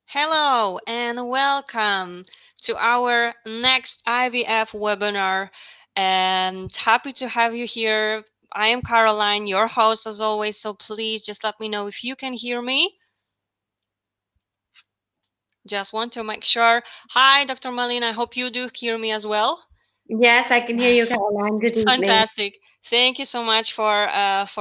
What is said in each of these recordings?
Hello and welcome to our next IVF webinar. And happy to have you here. I am Caroline, your host as always, so please just let me know if you can hear me. Just want to make sure. Hi, Dr. Malini, I hope you do hear me as well. Yes, I can hear you, Caroline. Good evening. Fantastic. Thank you so much for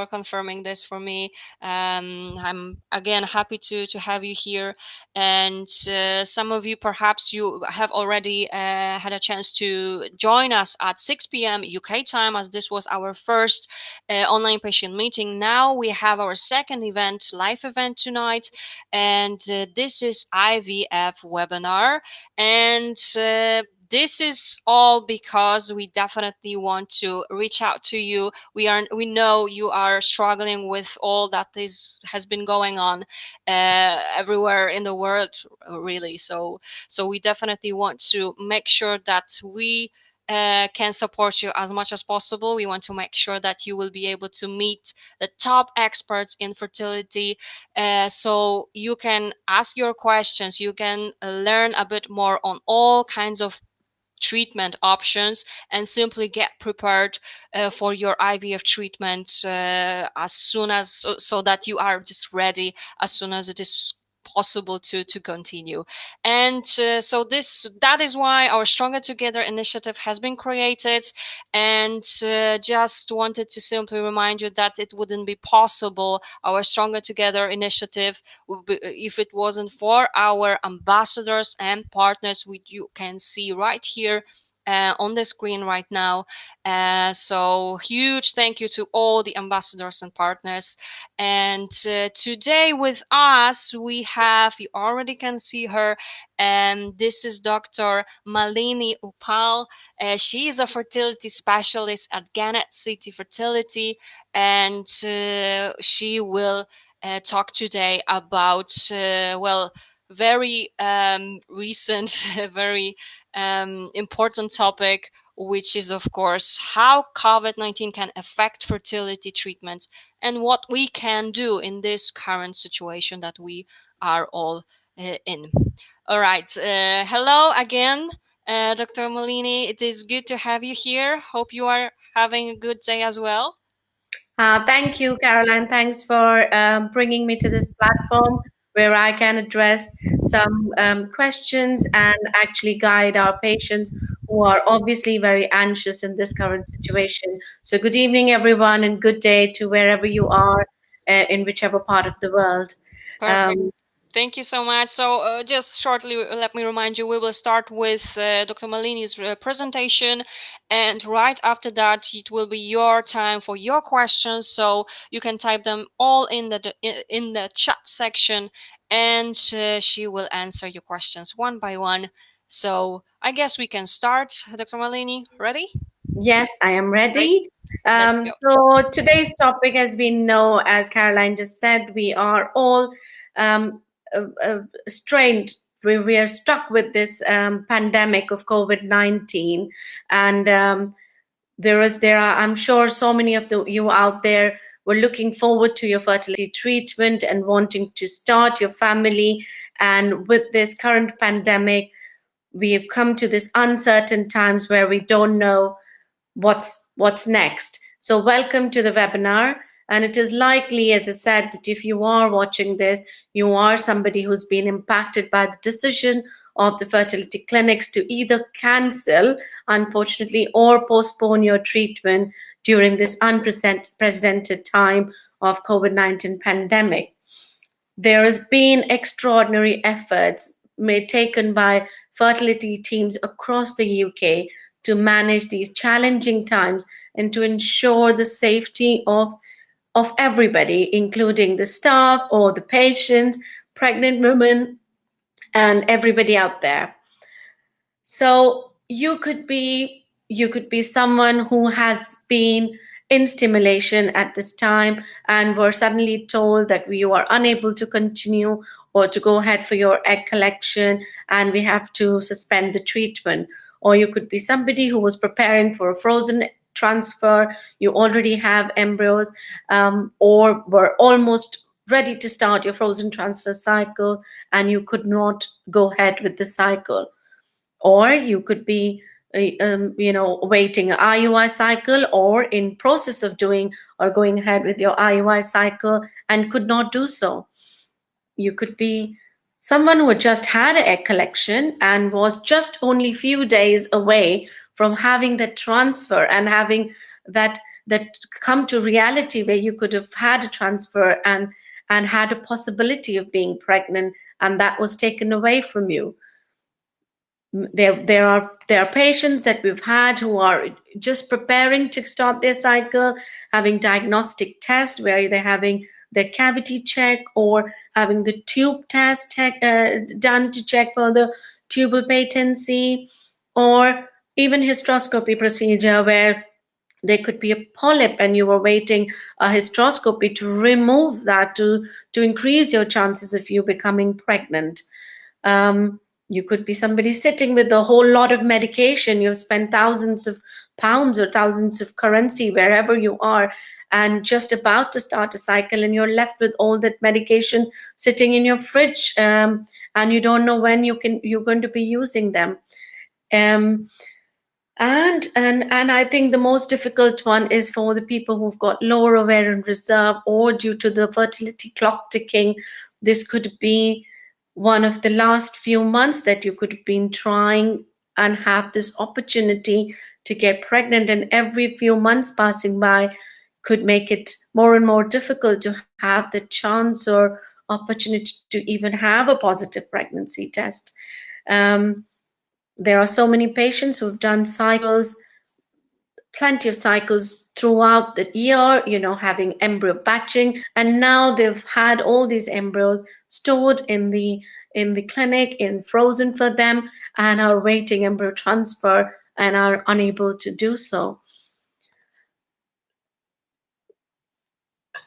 confirming this for me. I'm again happy to have you here, and some of you perhaps you have already had a chance to join us at 6 p.m. UK time, as this was our first online patient meeting. Now we have our second event, live event tonight, and this is IVF webinar, and this is all because we definitely want to reach out to you. We know you are struggling with all that has been going on everywhere in the world, really. So we definitely want to make sure that we can support you as much as possible. We want to make sure that you will be able to meet the top experts in fertility, so you can ask your questions, you can learn a bit more on all kinds of treatment options, and simply get prepared for your IVF treatment as soon as so that you are just ready as soon as it is possible to continue. And so that is why our Stronger Together initiative has been created, and just wanted to simply remind you that it wouldn't be possible, our Stronger Together initiative, if it wasn't for our ambassadors and partners, which you can see right here on the screen right now. So huge thank you to all the ambassadors and partners. And today with us, we have, you already can see her, and this is Dr. Malini Uppal. She is a fertility specialist at GENNET City Fertility, and she will talk today about, very recent, very important topic, which is, of course, how COVID-19 can affect fertility treatment and what we can do in this current situation that we are all in. All right. Hello again, Dr. Malini. It is good to have you here. Hope you are having a good day as well. Thank you, Caroline. Thanks for bringing me to this platform where I can address some questions and actually guide our patients who are obviously very anxious in this current situation. So, good evening, everyone, and good day to wherever you are in whichever part of the world. Perfect. Um, Thank you so much. So just shortly, let me remind you, we will start with Dr. Malini's presentation, and right after that, it will be your time for your questions. So you can type them all in the chat section, and she will answer your questions one by one. So I guess we can start. Dr. Malini, ready? Yes, I am Great. ready. Let's go. So today's topic, as we know, as Caroline just said, we are all um, strained. We are stuck with this pandemic of COVID-19, and there are, I'm sure, so many of you out there were looking forward to your fertility treatment and wanting to start your family. And with this current pandemic, we have come to this uncertain times where we don't know what's next. So welcome to the webinar. And it is likely, as I said, that if you are watching this, you are somebody who's been impacted by the decision of the fertility clinics to either cancel, unfortunately, or postpone your treatment during this unprecedented time of COVID-19 pandemic. There has been extraordinary efforts taken by fertility teams across the UK to manage these challenging times and to ensure the safety of everybody, including the staff or the patients, pregnant women, and everybody out there. So you could be someone who has been in stimulation at this time and were suddenly told that you are unable to continue or to go ahead for your egg collection and we have to suspend the treatment. Or you could be somebody who was preparing for a frozen transfer, you already have embryos, or were almost ready to start your frozen transfer cycle and you could not go ahead with the cycle. Or you could be awaiting an IUI cycle, or in process of doing or going ahead with your IUI cycle and could not do so. You could be someone who had just had an egg collection and was just only few days away from having that transfer and having that come to reality where you could have had a transfer and had a possibility of being pregnant, and that was taken away from you. There are patients that we've had who are just preparing to start their cycle, having diagnostic tests where they're having their cavity check or having the tube test done to check for the tubal patency, or even hysteroscopy procedure where there could be a polyp and you were waiting a hysteroscopy to remove that to increase your chances of you becoming pregnant. You could be somebody sitting with a whole lot of medication. You've spent thousands of pounds or thousands of currency wherever you are and just about to start a cycle, and you're left with all that medication sitting in your fridge, and you don't know when you're going to be using them. And I think the most difficult one is for the people who've got lower ovarian reserve, or due to the fertility clock ticking, this could be one of the last few months that you could have been trying and have this opportunity to get pregnant, and every few months passing by could make it more and more difficult to have the chance or opportunity to even have a positive pregnancy test. There are so many patients who've done cycles, plenty of cycles throughout the year, having embryo batching, and now they've had all these embryos stored in the clinic, in frozen for them, and are waiting embryo transfer and are unable to do so.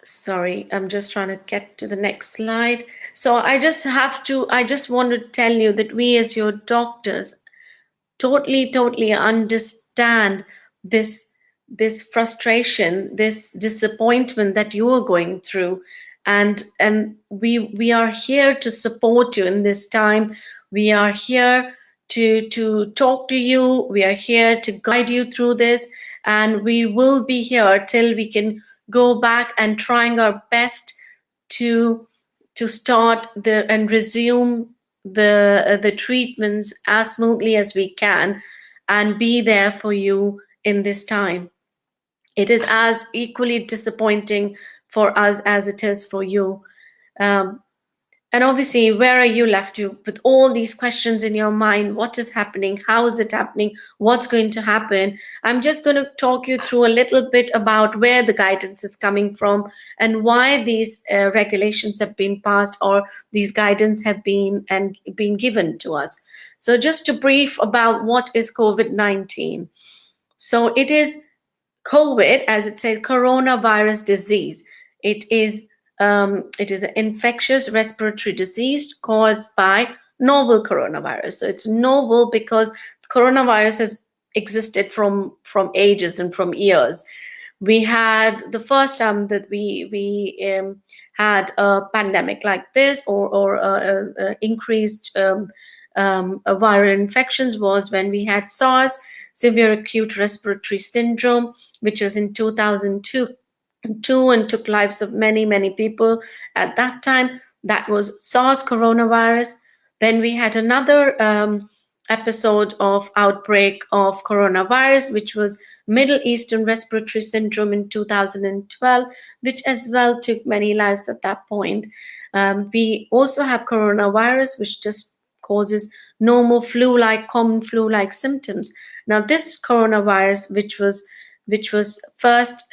Sorry, I'm just trying to get to the next slide. So I just want to tell you that we as your doctors totally understand this frustration, this disappointment that you are going through, and we are here to support you in this time. We are here to talk to you. We are here to guide you through this, and we will be here till we can go back and trying our best to start and resume the treatments as smoothly as we can and be there for you in this time. It is as equally disappointing for us as it is for you. And obviously, where are you left with all these questions in your mind? What is happening? How is it happening? What's going to happen? I'm just going to talk you through a little bit about where the guidance is coming from and why these regulations have been passed, or these guidance have been given to us. So just to brief about what is COVID-19. So it is COVID, as it says, coronavirus disease. It is an infectious respiratory disease caused by novel coronavirus. So it's novel because coronavirus has existed from ages and from years. We had the first time that we had a pandemic like this, or increased viral infections, was when we had SARS, severe acute respiratory syndrome, which was in 2002 and took lives of many people at that time. That was SARS coronavirus. Then we had another episode of outbreak of coronavirus, which was Middle Eastern respiratory syndrome in 2012, which as well took many lives at that point. We also have coronavirus, which just causes normal common flu-like symptoms. Now, this coronavirus, which was first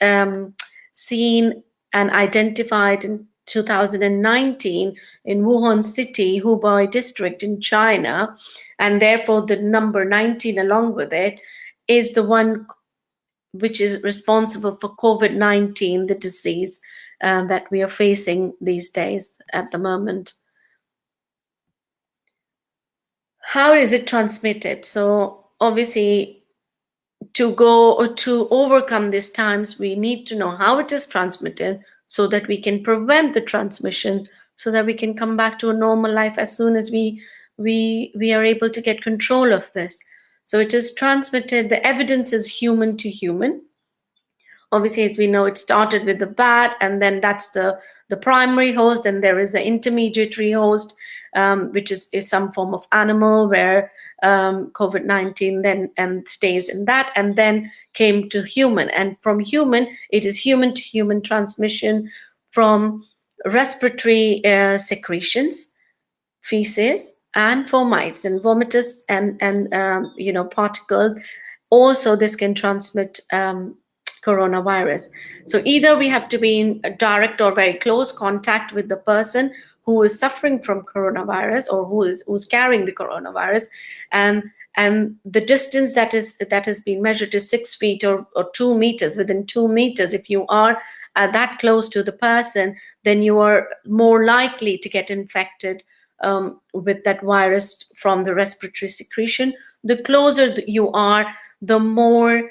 seen and identified in 2019 in Wuhan City, Hubei district in China, and therefore the number 19 along with it is the one which is responsible for COVID-19, the disease that we are facing these days at the moment. How is it transmitted? So obviously, to overcome these times, we need to know how it is transmitted so that we can prevent the transmission, so that we can come back to a normal life as soon as we are able to get control of this. So it is transmitted, the evidence is human to human. Obviously, as we know, it started with the bat, and then that's the primary host, and there is an intermediary host, which is some form of animal where COVID-19 then and stays in that, and then came to human. And from human, it is human to human transmission from respiratory secretions, feces, and fomites and vomitus and particles. Also, this can transmit coronavirus. So either we have to be in direct or very close contact with the person who is suffering from coronavirus or who's carrying the coronavirus, and the distance that has been measured is 6 feet or 2 meters. Within 2 meters, if you are that close to the person, then you are more likely to get infected with that virus from the respiratory secretion. The closer you are, the more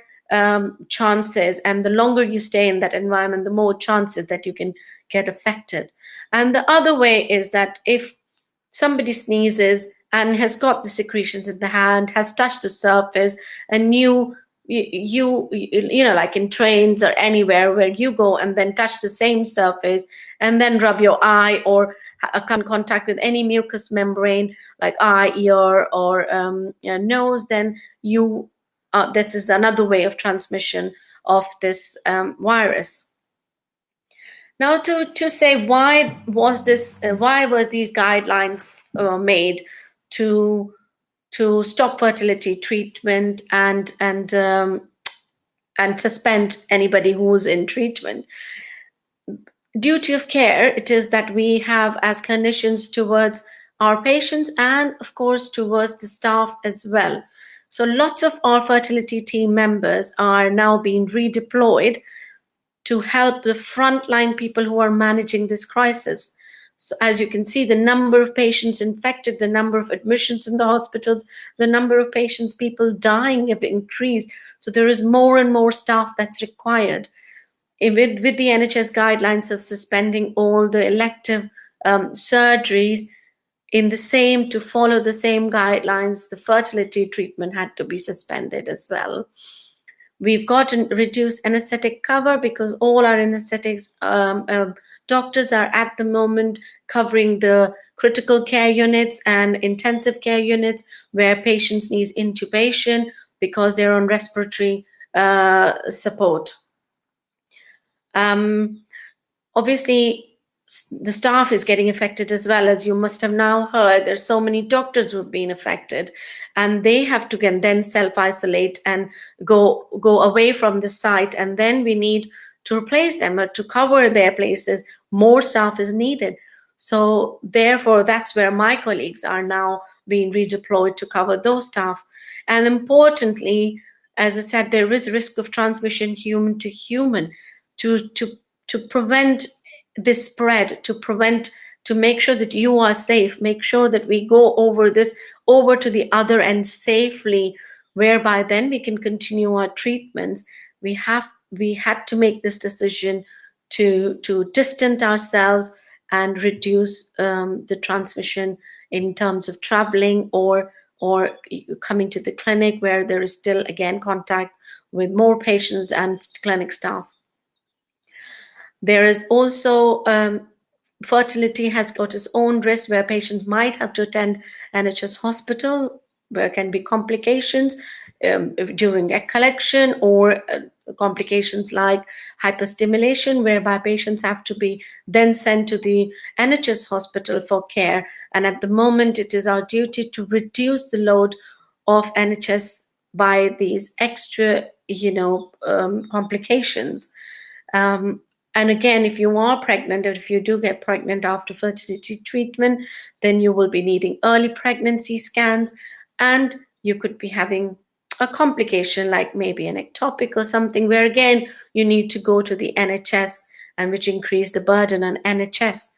chances, and the longer you stay in that environment, the more chances that you can get affected. And the other way is that if somebody sneezes and has got the secretions in the hand, has touched the surface, and you know, like in trains or anywhere where you go and then touch the same surface and then rub your eye or come in contact with any mucous membrane like eye, ear, or nose, then this is another way of transmission of this virus. Now, to say why were these guidelines made to stop fertility treatment and suspend anybody who's in treatment? Duty of care, it is that we have as clinicians towards our patients and of course towards the staff as well. So lots of our fertility team members are now being redeployed to help the frontline people who are managing this crisis. So as you can see, the number of patients infected, the number of admissions in the hospitals, the number of patients, people dying have increased. So there is more and more staff that's required. With the NHS guidelines of suspending all the elective surgeries to follow the same guidelines, the fertility treatment had to be suspended as well. We've got to reduce anesthetic cover because all our anesthetics doctors are at the moment covering the critical care units and intensive care units where patients need intubation because they're on respiratory support. Obviously, the staff is getting affected as well. As you must have now heard, there's so many doctors who have been affected, and they have to then self-isolate and go away from the site, and then we need to replace them or to cover their places. More staff is needed. So therefore, that's where my colleagues are now being redeployed to cover those staff. And importantly, as I said, there is risk of transmission human to human. To prevent this spread, to make sure that you are safe, make sure that we go over to the other end safely, whereby then we can continue our treatments. We had to make this decision to distance ourselves and reduce the transmission in terms of traveling or coming to the clinic where there is still again contact with more patients and clinic staff. There is also fertility has got its own risk where patients might have to attend NHS hospital, where can be complications during egg collection or complications like hyperstimulation, whereby patients have to be then sent to the NHS hospital for care. And at the moment, it is our duty to reduce the load of NHS by these extra, complications. And again, if you are pregnant, or if you do get pregnant after fertility treatment, then you will be needing early pregnancy scans, and you could be having a complication like maybe an ectopic or something, where again, you need to go to the NHS, and which increase the burden on NHS.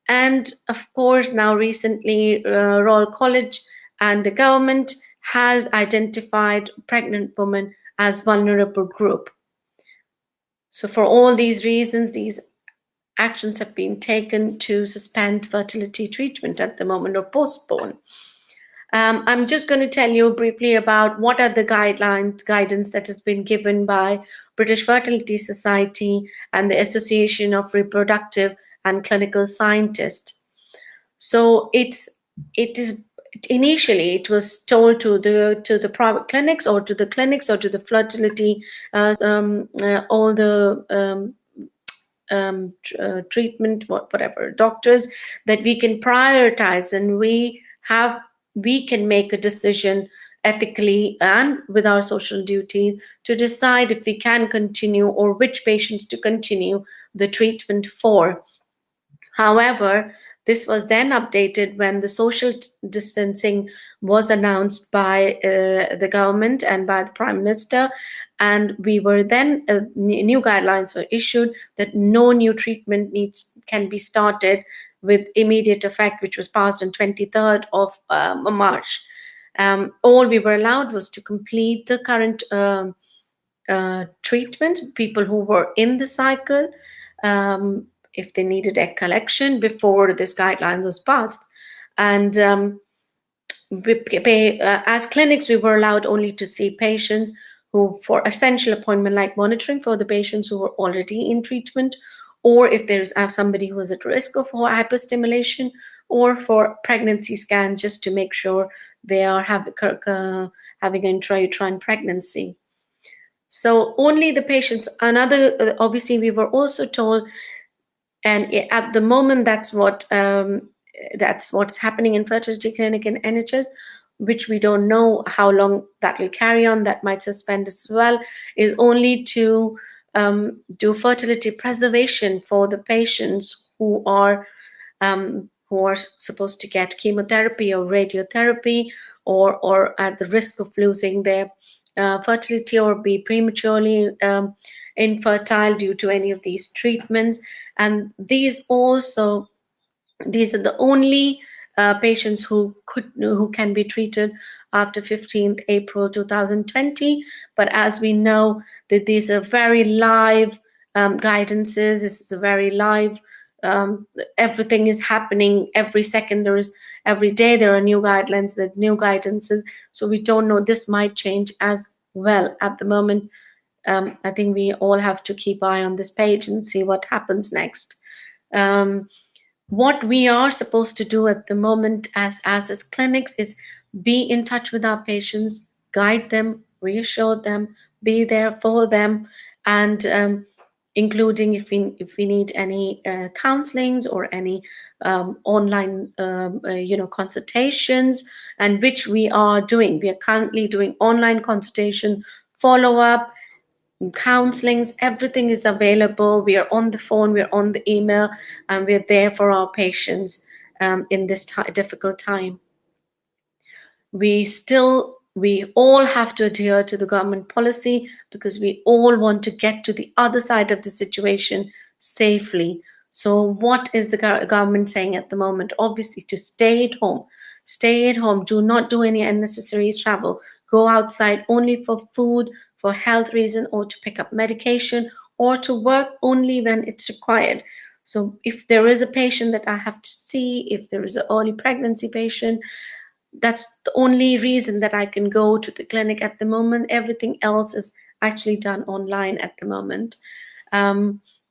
And of course, now recently, Royal College and the government has identified pregnant women as vulnerable group. So for all these reasons, these actions have been taken to suspend fertility treatment at the moment or postpone. I'm just going to tell you briefly about what are the guidance that has been given by British Fertility Society and the Association of Reproductive and Clinical Scientists. So it is initially it was told to the private clinics or to the clinics or to the fertility all the treatment, whatever doctors, that we can prioritize and we can make a decision ethically and with our social duty to decide if we can continue or which patients to continue the treatment for. However, this was then updated when the social distancing was announced by the government and by the Prime Minister, and we were then new guidelines were issued that no new treatment can be started with immediate effect, which was passed on 23rd of March. All we were allowed was to complete the current treatment, people who were in the cycle, if they needed egg collection before this guideline was passed. And as clinics, we were allowed only to see patients who, for essential appointment like monitoring for the patients who were already in treatment, or if there's somebody who is at risk of hyperstimulation, or for pregnancy scans just to make sure they are having an intrauterine pregnancy. So only the patients, obviously we were also told, and at the moment that's what's happening in fertility clinic and NHS, which we don't know how long that will carry on, that might suspend as well, is only to do fertility preservation for the patients who are supposed to get chemotherapy or radiotherapy, or at the risk of losing their fertility or be prematurely infertile due to any of these treatments. And these are the only patients who can be treated after 15th April 2020. But as we know, that these are very live guidances. This is a very live, everything is happening every second. Every day there are new guidelines, there are new guidances. So we don't know, this might change as well. At the moment, I think we all have to keep eye on this page and see what happens next. What we are supposed to do at the moment as clinics is be in touch with our patients, guide them, reassure them, be there for them, and including if we need any counselings or any online consultations, and which we are doing. We are currently doing online consultation, follow-up, counselings, everything is available. We are on the phone, we're on the email, and we're there for our patients in this difficult time. We all have to adhere to the government policy because we all want to get to the other side of the situation safely. So what is the government saying at the moment? Obviously to stay at home. Stay at home. Do not do any unnecessary travel. Go outside only for food, for health reason, or to pick up medication, or to work only when it's required. So if there is a patient that I have to see, if there is an early pregnancy patient, that's the only reason that I can go to the clinic at the moment. Everything else is actually done online at the moment.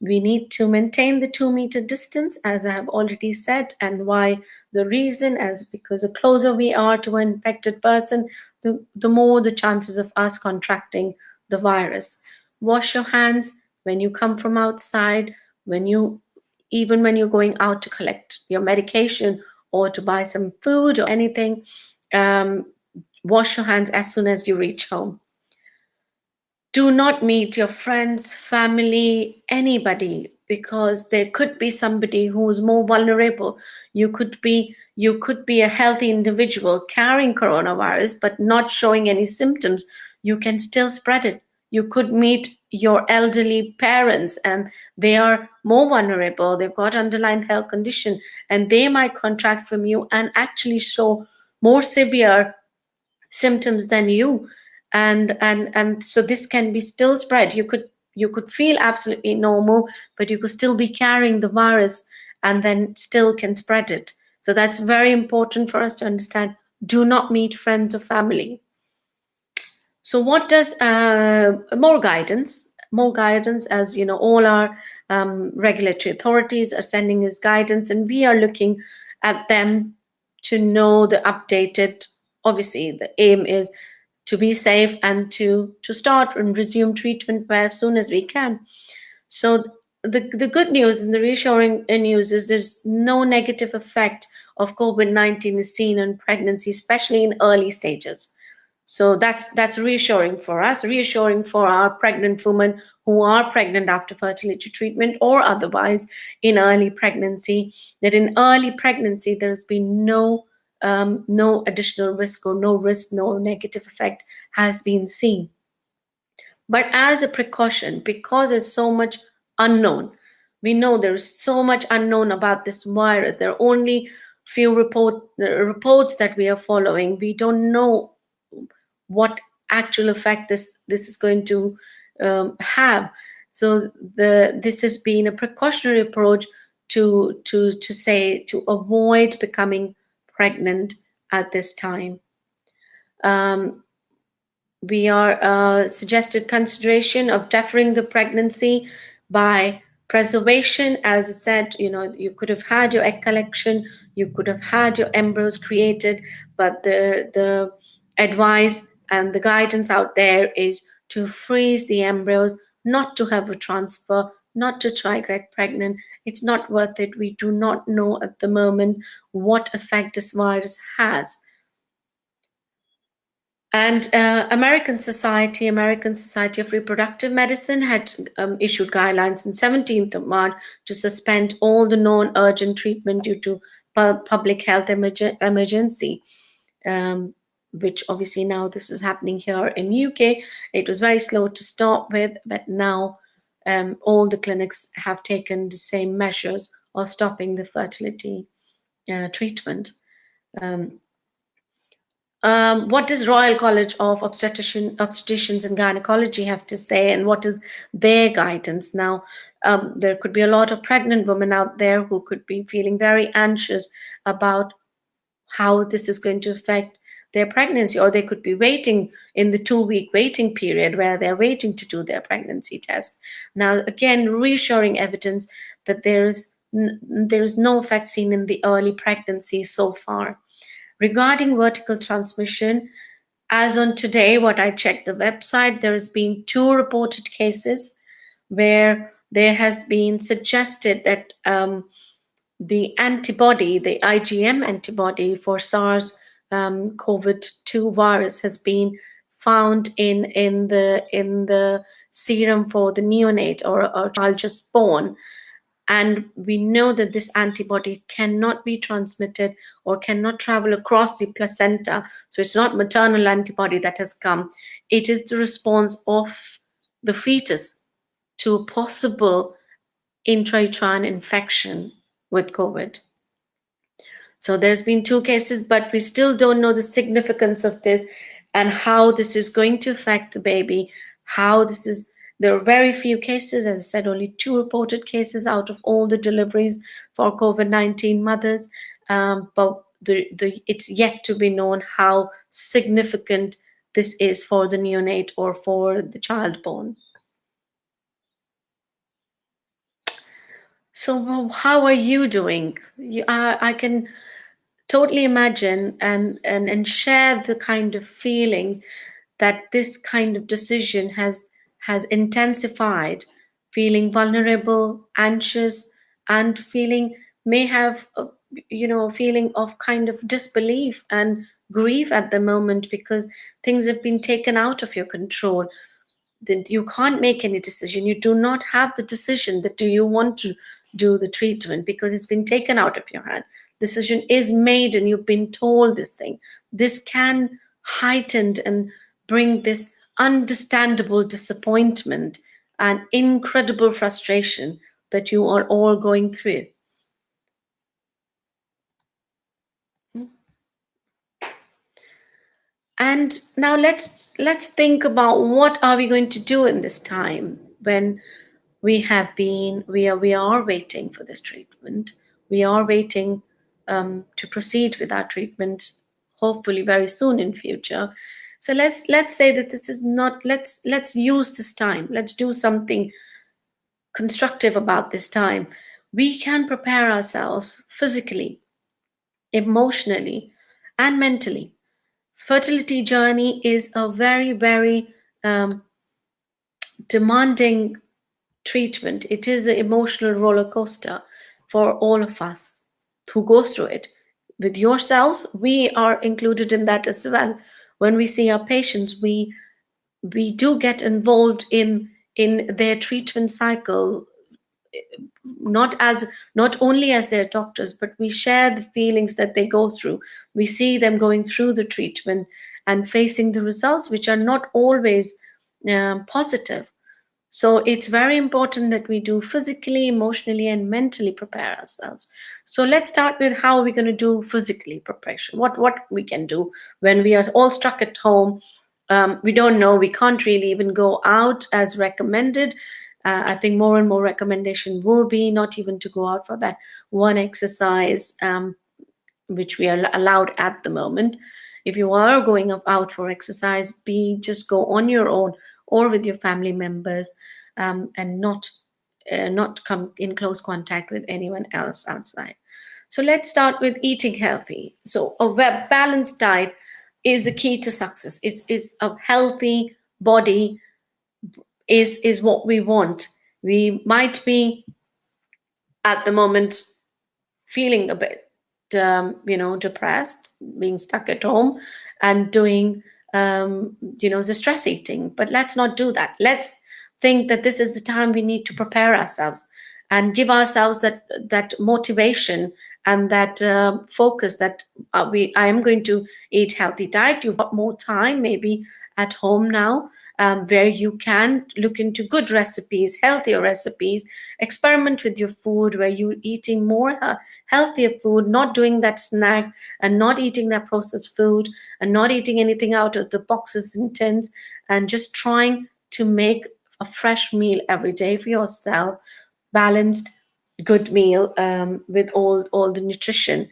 We need to maintain the 2-meter distance, as I have already said, and why the reason is because the closer we are to an infected person, the more the chances of us contracting the virus. Wash your hands when you come from outside, even when you're going out to collect your medication or to buy some food or anything. Wash your hands as soon as you reach home. Do not meet your friends, family, anybody, because there could be somebody who is more vulnerable. You could be a healthy individual carrying coronavirus but not showing any symptoms. You can still spread it. You could meet your elderly parents and they are more vulnerable. They've got underlying health condition and they might contract from you and actually show more severe symptoms than you. And so this can be still spread. You could you could feel absolutely normal, but you could still be carrying the virus and then still can spread it. So that's very important for us to understand. Do not meet friends or family. So what does more guidance? More guidance, as you know, all our regulatory authorities are sending us guidance, and we are looking at them to know the updated. Obviously, the aim is to be safe and to start and resume treatment as soon as we can. So the good news and the reassuring news is there's no negative effect of COVID-19 is seen in pregnancy, especially in early stages. So that's reassuring for us, reassuring for our pregnant women who are pregnant after fertility treatment or otherwise in early pregnancy, that in early pregnancy there's been no additional risk or no risk, no negative effect has been seen. But as a precaution, because there's so much unknown, we know there's so much unknown about this virus. There are only few reports that we are following. We don't know what actual effect this is going to have. So this has been a precautionary approach to say to avoid becoming pregnant at this time. We are suggested consideration of deferring the pregnancy by preservation. As I said, you could have had your egg collection, you could have had your embryos created, but the advice and the guidance out there is to freeze the embryos, not to have a transfer, not to try get pregnant. It's not worth it. We do not know at the moment what effect this virus has. And American Society of Reproductive Medicine had issued guidelines on 17th of March to suspend all the non-urgent treatment due to public health emergency, which obviously now this is happening here in UK. It was very slow to start with, but now all the clinics have taken the same measures of stopping the fertility treatment. What does Royal College of Obstetricians and Gynecology have to say, and what is their guidance? Now, there could be a lot of pregnant women out there who could be feeling very anxious about how this is going to affect their pregnancy, or they could be waiting in the 2-week waiting period where they're waiting to do their pregnancy test. Now, again, reassuring evidence that there is no effect seen in the early pregnancy so far. Regarding vertical transmission, as on today, what I checked the website, there has been 2 reported cases where there has been suggested that the antibody, the IgM antibody for SARS COVID-2 virus has been found in the serum for the neonate or a child just born. And we know that this antibody cannot be transmitted or cannot travel across the placenta. So it's not maternal antibody that has come. It is the response of the fetus to a possible intrauterine infection with COVID. So there's been 2 cases, but we still don't know the significance of this and how this is going to affect the baby, there are very few cases, as I said, only 2 reported cases out of all the deliveries for COVID-19 mothers, but it's yet to be known how significant this is for the neonate or for the child born. So how are you doing? I can totally imagine and share the kind of feelings that this kind of decision has intensified, feeling vulnerable, anxious, and may have feeling of kind of disbelief and grief at the moment because things have been taken out of your control. Then you can't make any decision. You do not have the decision that do you want to do the treatment because it's been taken out of your hand. Decision is made and you've been told this thing. This can heighten and bring this understandable disappointment and incredible frustration that you are all going through. And now let's think about what are we going to do in this time. when we are waiting for this treatment. We are waiting to proceed with our treatments, hopefully very soon in future. So let's say that this is not. Let's use this time. Let's do something constructive about this time. We can prepare ourselves physically, emotionally, and mentally. Fertility journey is a very, very demanding treatment. It is an emotional roller coaster for all of us who go through it. With yourselves, we are included in that as well. When we see our patients, we do get involved in their treatment cycle, not only as their doctors, but we share the feelings that they go through. We see them going through the treatment and facing the results, which are not always positive. So it's very important that we do physically, emotionally, and mentally prepare ourselves. So let's start with how we're going to do physically preparation. What we can do when we are all stuck at home. We don't know. We can't really even go out as recommended. I think more and more recommendation will be not even to go out for that one exercise, which we are allowed at the moment. If you are going out for exercise, just go on your own or with your family members, and not come in close contact with anyone else outside. So let's start with eating healthy. So a balanced diet is the key to success. It's a healthy body is what we want. We might be at the moment feeling a bit depressed, being stuck at home and doing the stress eating. But let's not do that. Let's think that this is the time we need to prepare ourselves and give ourselves that motivation and that focus that I am going to eat healthy diet. You've got more time maybe at home now, where you can look into good recipes, healthier recipes, experiment with your food, where you're eating more healthier food, not doing that snack and not eating that processed food and not eating anything out of the boxes and tins, and just trying to make a fresh meal every day for yourself, balanced, good meal, with all the nutrition.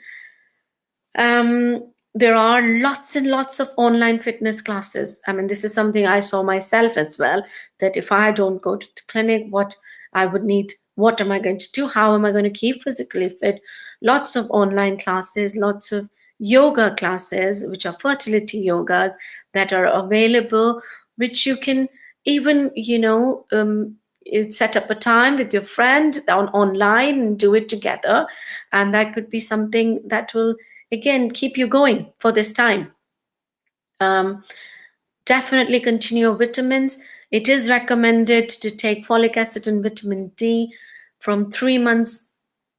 There are lots and lots of online fitness classes. I mean, this is something I saw myself as well, that if I don't go to the clinic, what am I going to do? How am I going to keep physically fit? Lots of online classes, lots of yoga classes, which are fertility yogas that are available, which you can even, set up a time with your friend online and do it together. And that could be something that will, again, keep you going for this time. Definitely continue your vitamins. It is recommended to take folic acid and vitamin D from 3 months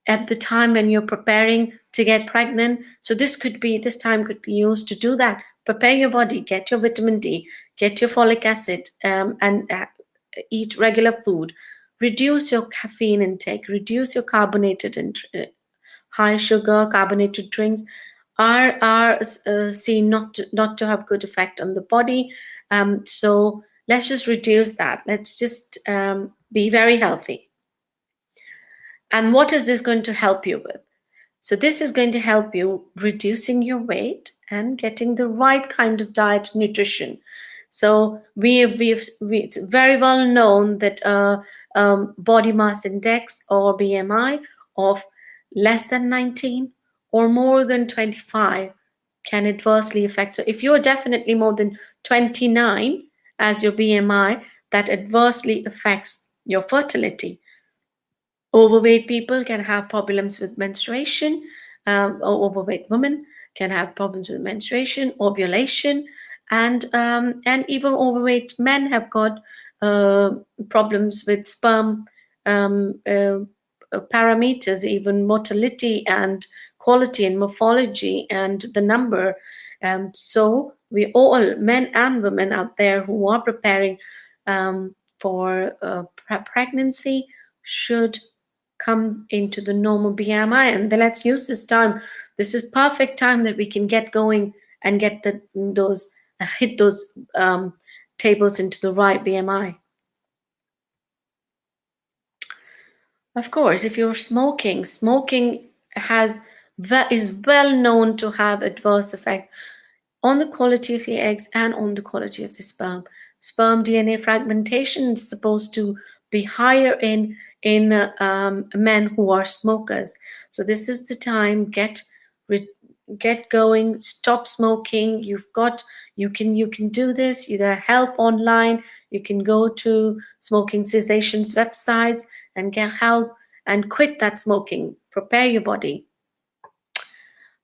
at the time when you're preparing to get pregnant. So this time could be used to do that. Prepare your body, get your vitamin D, get your folic acid, and eat regular food. Reduce your caffeine intake, reduce your carbonated and high sugar carbonated drinks are seen not to have good effect on the body. So let's just reduce that. Let's just be very healthy. And what is this going to help you with? So this is going to help you reducing your weight and getting the right kind of diet, nutrition. So it's very well known that body mass index, or BMI, of less than 19 or more than 25 can adversely affect. So if you're definitely more than 29 as your BMI, that adversely affects your fertility. Overweight people can have problems with menstruation. Or overweight women can have problems with menstruation, ovulation, and even overweight men have got problems with sperm parameters, even motility and quality and morphology and the number. So we all, men and women out there who are preparing for pregnancy, should come into the normal BMI. And then let's use this time. This is perfect time that we can get going and get hit those tables into the right BMI. Of course, if you're smoking, smoking has is well known to have adverse effect on the quality of the eggs and on the quality of the sperm. Sperm DNA fragmentation is supposed to be higher in men who are smokers. So this is the time. Get going. Stop smoking. You can do this. There are help online. You can go to smoking cessations websites and get help and quit that smoking. Prepare your body.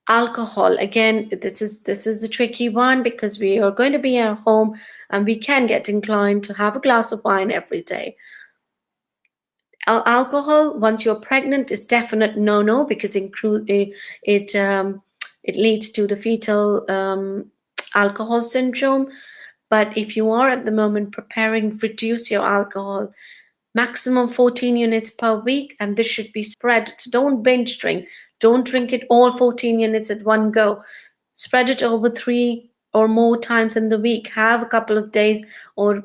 Alcohol, again, this is a tricky one because we are going to be at home and we can get inclined to have a glass of wine every day. Alcohol once you're pregnant is definite no because it leads to the fetal alcohol syndrome. But if you are at the moment preparing, reduce your alcohol maximum 14 units per week, and this should be spread. So don't binge drink. Don't drink it all 14 units at one go. Spread it over 3 or more times in the week. Have a couple of days or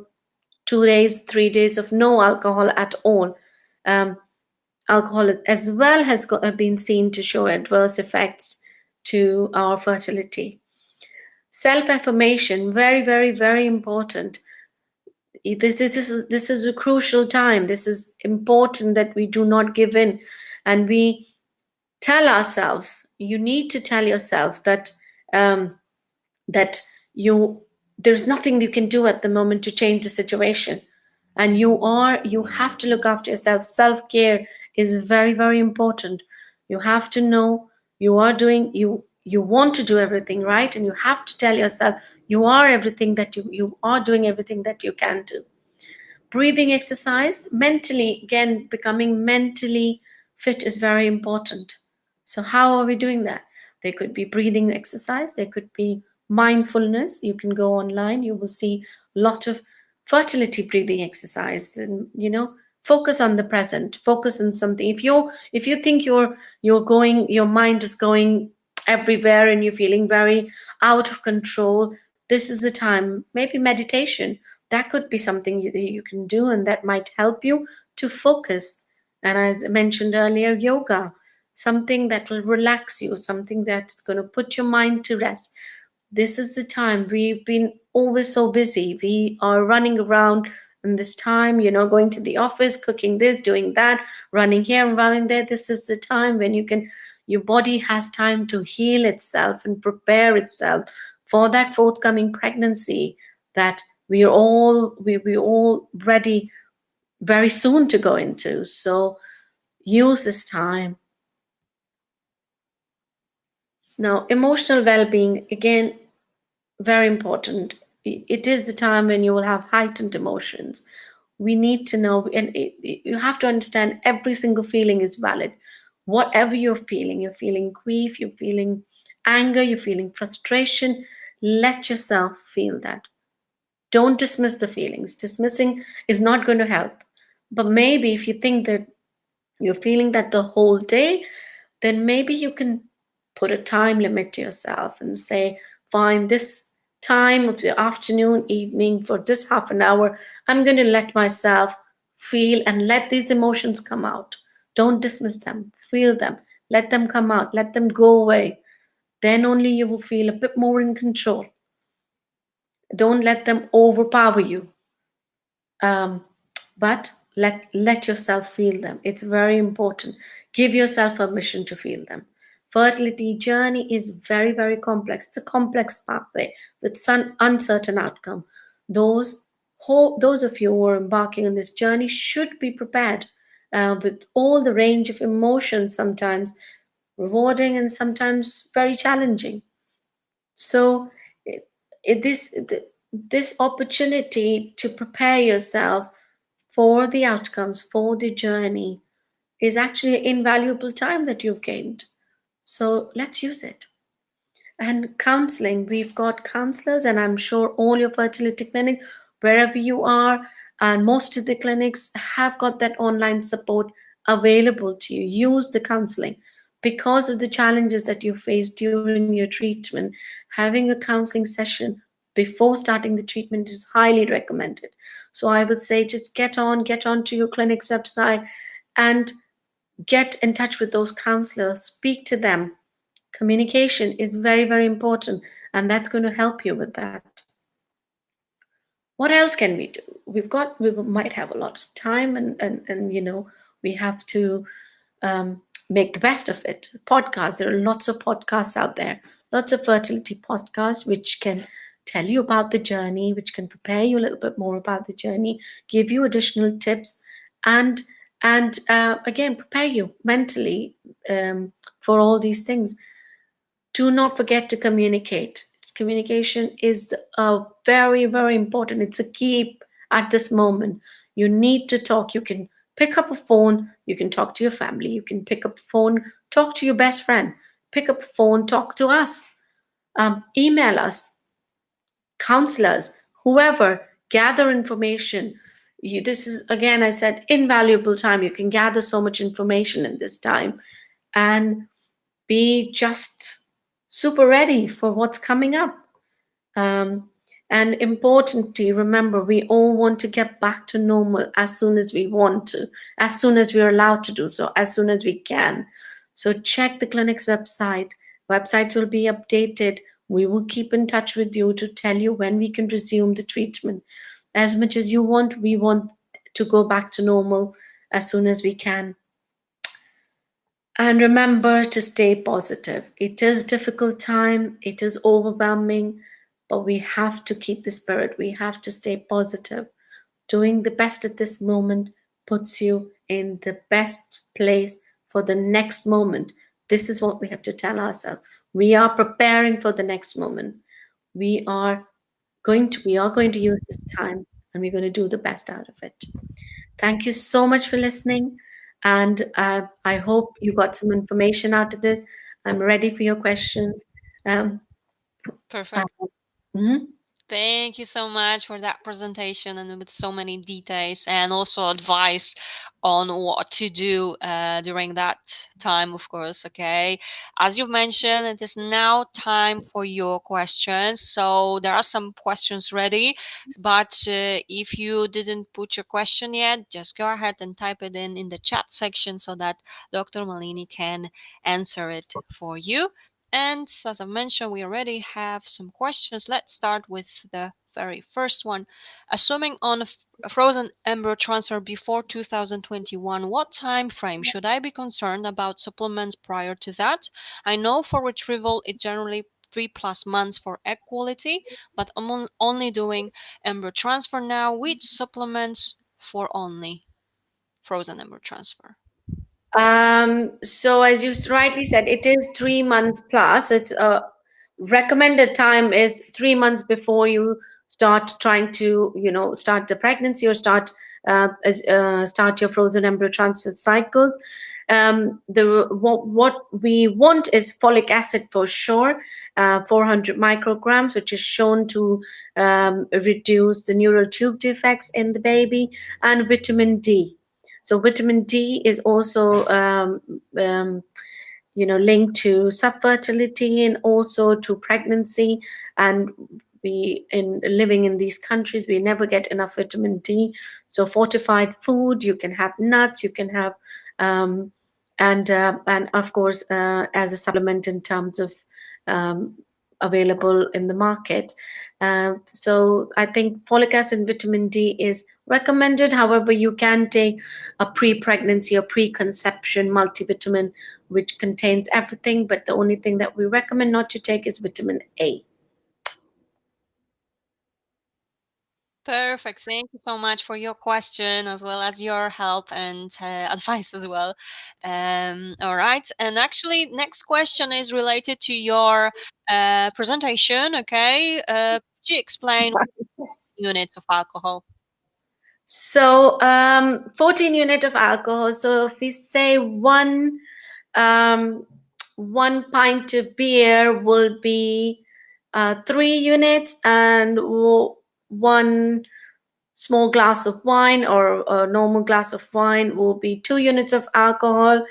2 days, 3 days of no alcohol at all. Um, Alcohol as well has been seen to show adverse effects to our fertility. Self affirmation, very, very, very important. This is a crucial time. This is important that we do not give in, and we tell ourselves. You need to tell yourself um, that there's nothing you can do at the moment to change the situation, and you have to look after yourself. Self care is very, very important. You have to know you want to do everything right, and you have to tell yourself you are everything that you are doing everything that you can do. Breathing exercise, mentally, again, becoming mentally fit is very important. So how are we doing that? There could be breathing exercise, there could be mindfulness. You can go online, you will see a lot of fertility breathing exercise. And focus on the present, focus on something. If you think your mind is going everywhere and you're feeling very out of control, this is the time. Maybe meditation, that could be something you can do, and that might help you to focus. And as I mentioned earlier, yoga, something that will relax you, something that's going to put your mind to rest. This is the time. We've been always so busy. We are running around in this time, going to the office, cooking this, doing that, running here and running there. This is the time when your body has time to heal itself and prepare itself for that forthcoming pregnancy that we all ready very soon to go into. So use this time. Now, emotional well-being, again, very important. It is the time when you will have heightened emotions. We need to know, and you have to understand every single feeling is valid. Whatever you're feeling grief, you're feeling anger, you're feeling frustration, let yourself feel that. Don't dismiss the feelings. Dismissing is not going to help. But maybe if you think that you're feeling that the whole day, then maybe you can put a time limit to yourself and say, fine, this time of the afternoon, evening, for this half an hour, I'm going to let myself feel and let these emotions come out. Don't dismiss them. Feel them. Let them come out. Let them go away. Then only you will feel a bit more in control. Don't let them overpower you. But let yourself feel them. It's very important. Give yourself permission to feel them. Fertility journey is very, very complex. It's a complex pathway with some uncertain outcome. Those of you who are embarking on this journey should be prepared with all the range of emotions, sometimes rewarding and sometimes very challenging. So this opportunity to prepare yourself for the outcomes, for the journey, is actually an invaluable time that you've gained. So let's use it. And counseling, we've got counselors, and I'm sure all your fertility clinics, wherever you are, and most of the clinics have got that online support available to you. Use the counseling. Because of the challenges that you face during your treatment, having a counseling session before starting the treatment is highly recommended. So I would say just get on to your clinic's website and Get in touch with those counselors, speak to them. Communication is very, very important, and that's going to help you with that. What else can we do? We might have a lot of time, and we have to make the best of it. Podcasts, there are lots of podcasts out there, lots of fertility podcasts which can tell you about the journey, which can prepare you a little bit more about the journey, give you additional tips, and again prepare you mentally for all these things. Do not forget to communicate. Communication is very, very important. It's a key at this moment. You need to talk. You can pick up a phone, you can talk to your family, you can pick up a phone, talk to your best friend, pick up a phone, talk to us, email us, counselors, whoever, gather information. This is, again, I said, invaluable time. You can gather so much information in this time and be just super ready for what's coming up. And importantly, remember, we all want to get back to normal as soon as we want to, as soon as we are allowed to do so, as soon as we can. So check the clinic's website. Websites will be updated. We will keep in touch with you to tell you when we can resume the treatment. As much as you want, we want to go back to normal as soon as we can. And remember to stay positive. It is a difficult time, it is overwhelming, but we have to keep the spirit. We have to stay positive. Doing the best at this moment puts you in the best place for the next moment. This is what we have to tell ourselves. We are preparing for the next moment. We are going to use this time, and we're going to do the best out of it. Thank you so much for listening. And I hope you got some information out of this. I'm ready for your questions. Perfect. Mhm. Thank you so much for that presentation and with so many details and also advice on what to do during that time, of course. Okay. As you've mentioned, it is now time for your questions. So there are some questions ready, but if you didn't put your question yet, just go ahead and type it in the chat section so that Dr. Malini can answer it for you. And as I mentioned, we already have some questions. Let's start with the very first one. Assuming on a frozen embryo transfer before 2021, what time frame should I be concerned about supplements prior to that? I know for retrieval, it generally 3+ months for egg quality, but I'm only doing embryo transfer now. Which supplements for only frozen embryo transfer? So as you rightly said, it is 3 months plus. It's recommended time is 3 months before you start trying to, start the pregnancy or start your frozen embryo transfer cycles. What we want is folic acid for sure, 400 micrograms, which is shown to reduce the neural tube defects in the baby, and vitamin D. So vitamin D is also linked to subfertility and also to pregnancy. And we, in living in these countries, we never get enough vitamin D. So fortified food, you can have nuts, you can have and of course as a supplement in terms of available in the market. So I think folic acid and vitamin D is recommended. However, you can take a pre-pregnancy or pre-conception multivitamin, which contains everything, but the only thing that we recommend not to take is vitamin A. Perfect. Thank you so much for your question as well as your help and advice as well. All right. And actually, next question is related to your presentation. Okay. Could you explain units of alcohol? So 14 unit of alcohol. So if we say um, 1 pint of beer will be 3 units, and one small glass of wine or a normal glass of wine will be 2 units of alcohol.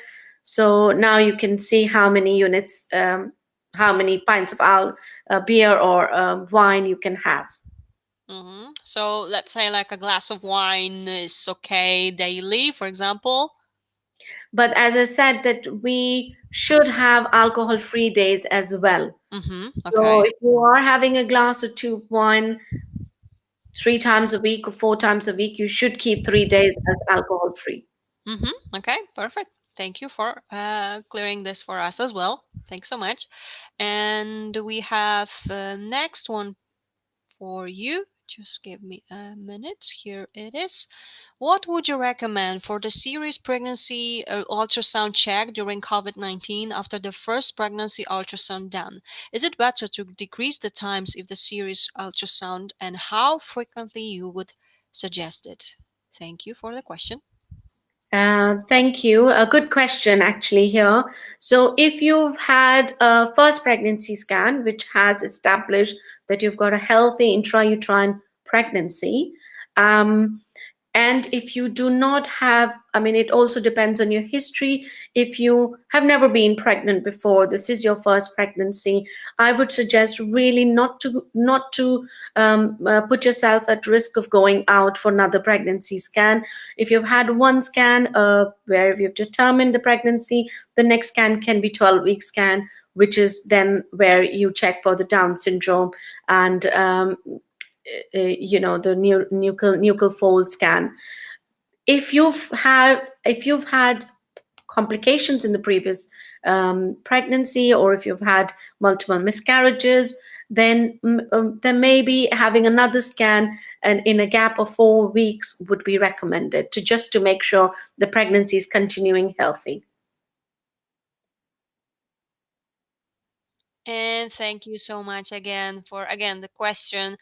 So now you can see how many units, how many pints of beer or wine you can have. Mm-hmm. So let's say like a glass of wine is okay daily, for example. But as I said, that we should have alcohol-free days as well. So Okay. if you are having a glass or two of wine 3 times a week or 4 times a week, you should keep 3 days as alcohol-free. Okay, perfect. Thank you for clearing this for us as well. Thanks so much. And we have next one for you. Just give me a minute. Here it is. What would you recommend for the serious pregnancy ultrasound check during COVID-19 after the first pregnancy ultrasound done? Is it better to decrease the times if the serious ultrasound, and how frequently you would suggest it? Thank you for the question. Thank you. A good question, actually, here. So, if you've had a first pregnancy scan, which has established that you've got a healthy intrauterine pregnancy, um, and if you do not have, I mean, it also depends on your history. If you have never been pregnant before, this is your first pregnancy, I would suggest really not to put yourself at risk of going out for another pregnancy scan. If you've had one scan where you've determined the pregnancy, the next scan can be 12-week scan, which is then where you check for the Down syndrome and the nuchal fold scan. If you've had complications in the previous pregnancy, or if you've had multiple miscarriages, then maybe having another scan and in a gap of 4 weeks would be recommended to make sure the pregnancy is continuing healthy. And thank you so much again for the question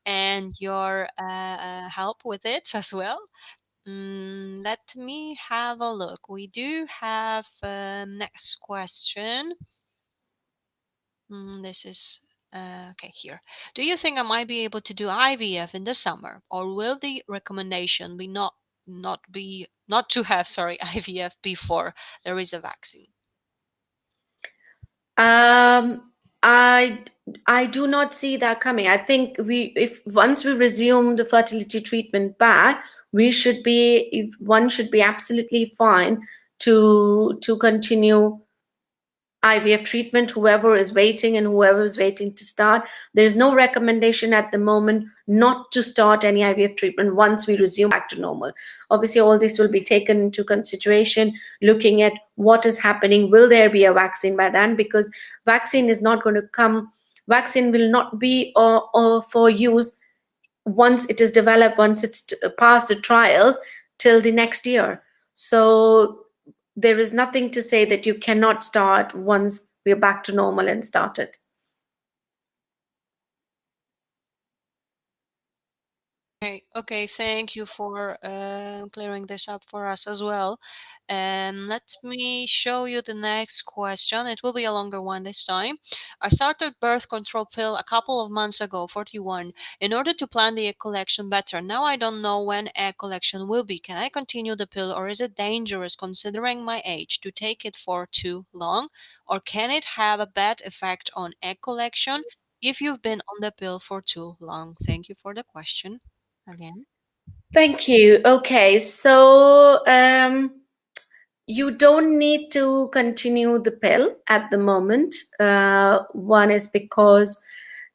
and your help with it as well. Let me have a look. We do have next question. This is okay here. Do you think I might be able to do IVF in the summer, or will the recommendation be not to have IVF before there is a vaccine? Um, I I do not see that coming. I think if once we resume the fertility treatment back, one should be absolutely fine to continue IVF treatment, whoever is waiting and whoever is waiting to start. There's no recommendation at the moment not to start any IVF treatment once we resume back to normal. Obviously, all this will be taken into consideration, looking at what is happening. Will there be a vaccine by then? Because vaccine is not going to come, vaccine will not be for use once it is developed, once it's past the trials till the next year. So there is nothing to say that you cannot start once we're back to normal and started. Okay, thank you for clearing this up for us as well. Let me show you the next question. It will be a longer one this time. I started birth control pill a couple of months ago, 41, in order to plan the egg collection better. Now I don't know when egg collection will be. Can I continue the pill, or is it dangerous considering my age to take it for too long? Or can it have a bad effect on egg collection if you've been on the pill for too long? Thank you for the question again. Thank you. Okay, so you don't need to continue the pill at the moment. One is because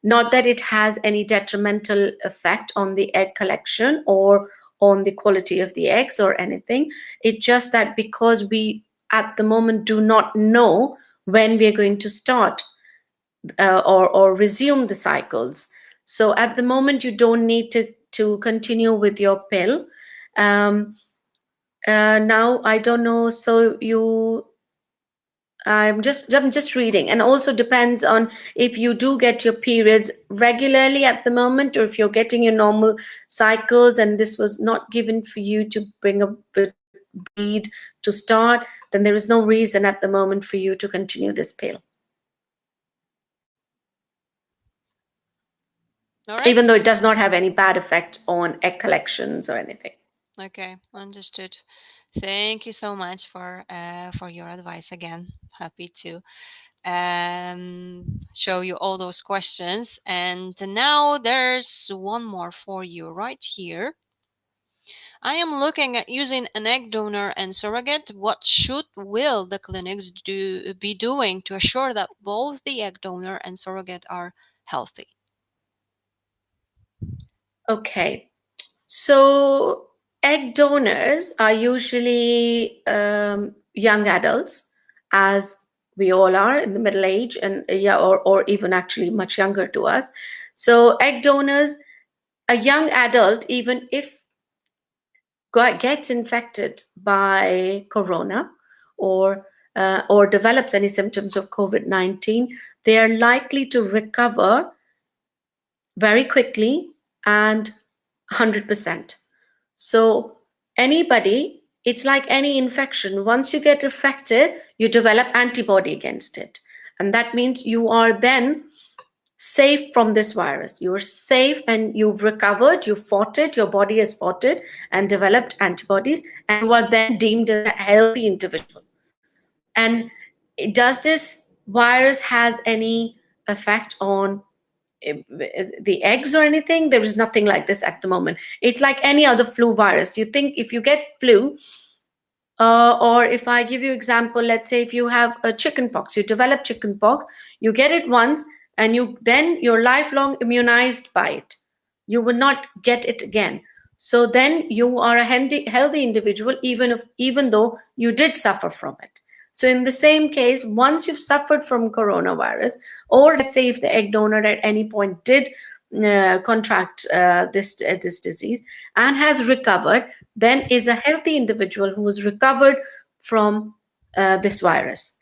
not that it has any detrimental effect on the egg collection or on the quality of the eggs or anything. It's just that because we at the moment do not know when we are going to start or resume the cycles. So at the moment, you don't need to continue with your pill. Now I don't know. So I'm just reading, and also depends on if you do get your periods regularly at the moment, or if you're getting your normal cycles, and this was not given for you to bring a bleed to start, then there is no reason at the moment for you to continue this pill. All right. Even though it does not have any bad effect on egg collections or anything. Okay, understood. Thank you so much for your advice again. Happy to show you all those questions. And now there's one more for you right here. I am looking at using an egg donor and surrogate. What will the clinics be doing to assure that both the egg donor and surrogate are healthy? Okay. So egg donors are usually young adults, as we all are in the middle age, and yeah, or even actually much younger to us. So egg donors, a young adult, even if gets infected by corona or develops any symptoms of COVID-19, they are likely to recover very quickly and 100%. So anybody, it's like any infection. Once you get affected, you develop antibody against it. And that means you are then safe from this virus. You are safe and you've recovered, you fought it, your body has fought it and developed antibodies, and you are then deemed a healthy individual. And does this virus has any effect on the eggs or anything? There is nothing like this at the moment. It's like any other flu virus. You think if you get flu, or if I give you example, let's say if you have a chicken pox, you develop chicken pox, you get it once, and you're lifelong immunized by it. You will not get it again. So then you are a healthy individual, even though you did suffer from it. So in the same case, once you've suffered from coronavirus, or let's say if the egg donor at any point did contract this disease and has recovered, then is a healthy individual who has recovered from this virus.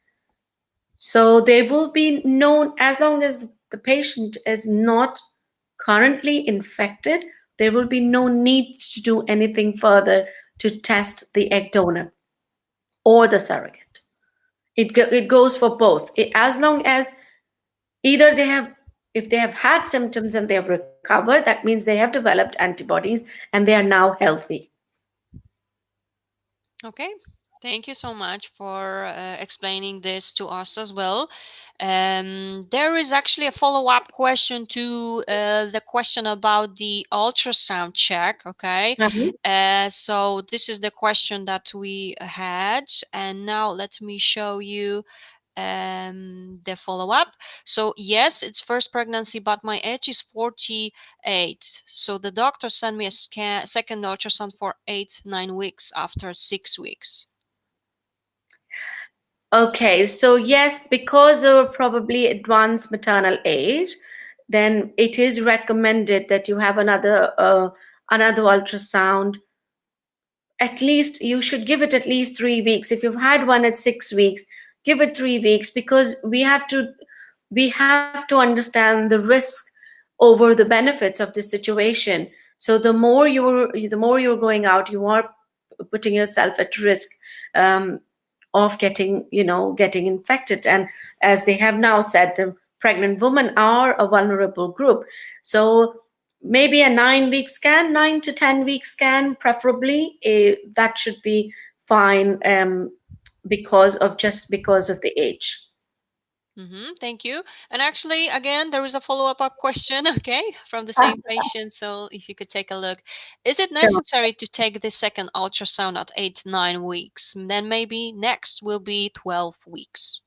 So they will be known, as long as the patient is not currently infected, there will be no need to do anything further to test the egg donor or the surrogate. It goes for both. As long as either if they have had symptoms and they have recovered, that means they have developed antibodies and they are now healthy. Okay, thank you so much for explaining this to us as well. There is actually a follow-up question to the question about the ultrasound check. Okay, so this is the question that we had, and now let me show you the follow-up. So yes, it's first pregnancy, but my age is 48. So the doctor sent me a second ultrasound for 8-9 weeks after 6 weeks. Okay, so yes, because of probably advanced maternal age, then it is recommended that you have another ultrasound. At least you should give it at least 3 weeks. If you've had one at 6 weeks, give it 3 weeks, because we have to understand the risk over the benefits of this situation. So the more you're going out, you are putting yourself at risk of getting infected. And as they have now said, the pregnant women are a vulnerable group. So maybe a 9-week scan, 9 to 10 week scan, preferably, that should be fine, because of the age. Thank you. And actually, again, there is a follow-up question, okay, from the same patient. So if you could take a look. Is it necessary to take the second ultrasound at 8-9 weeks? Then maybe next will be 12 weeks.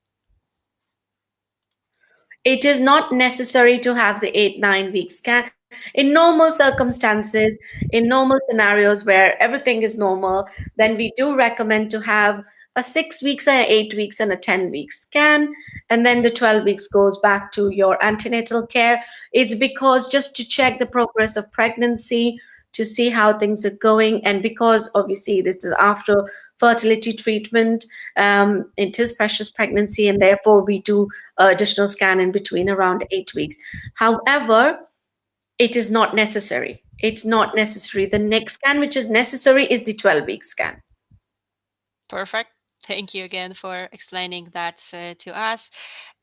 It is not necessary to have the 8-9 week scan. In normal circumstances, in normal scenarios where everything is normal, then we do recommend to have a 6 weeks, and 8 weeks, and a 10-week scan. And then the 12 weeks goes back to your antenatal care. It's because just to check the progress of pregnancy, to see how things are going. And because obviously this is after fertility treatment, it is precious pregnancy, and therefore we do additional scan in between around 8 weeks. However, it is not necessary. It's not necessary. The next scan which is necessary is the 12-week scan. Perfect. Thank you again for explaining that to us.